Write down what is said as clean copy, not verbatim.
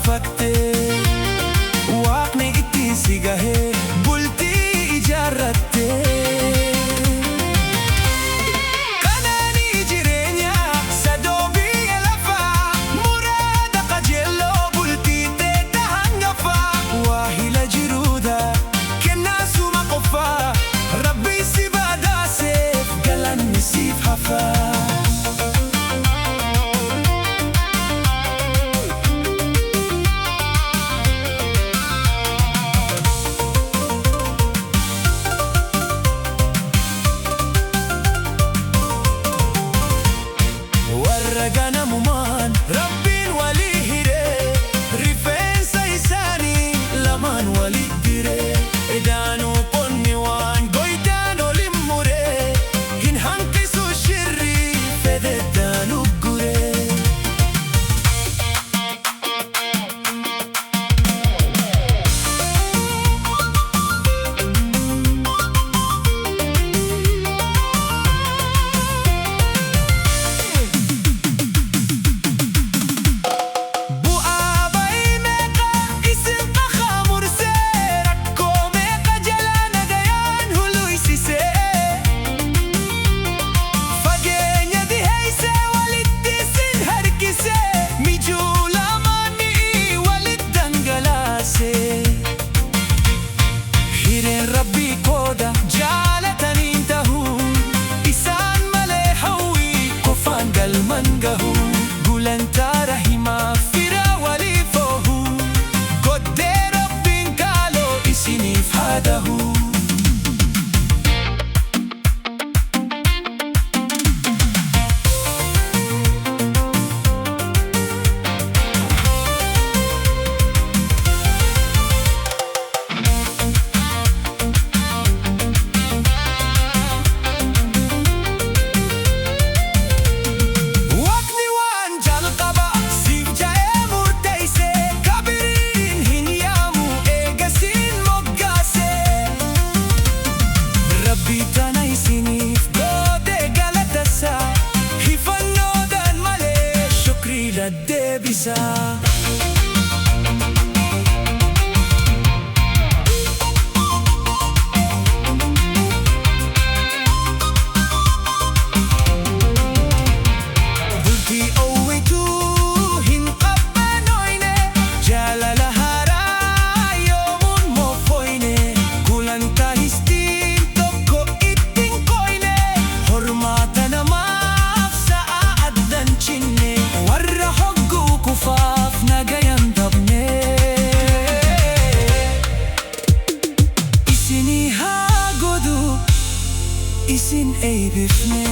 fakte Waaqni itti si gahee bultii ijaarratte Qananii jireenya sadoo biyya lafaa muraada qajeeloo bultii teeta hangafa Waa hila jiruudha kennaa suma qofaa Rabbi si badhaaseef galanni siif hafaa Ganamumaan Rabbiin walii hiree rifeensa isaanii lamaan walii diree Edaanuu qonni waan goydaan olin muree hin hanqisu shirrii fedheddaan ugguree Gulantaa rahimaa firaa waliif oohu Goddee Rabbiin kaaloo isiniif haa dahu Bitana isiniif gootee galatasaa hifannoodhaan malee shukrii laddeebisaa Bultii oowwituu hin qabbanoyne jaalala haaraa yoomuun moofoyne gulantaa histii Warra hogguu kufaaf nagayan dhabne Isinii haa godhu isin eebbifne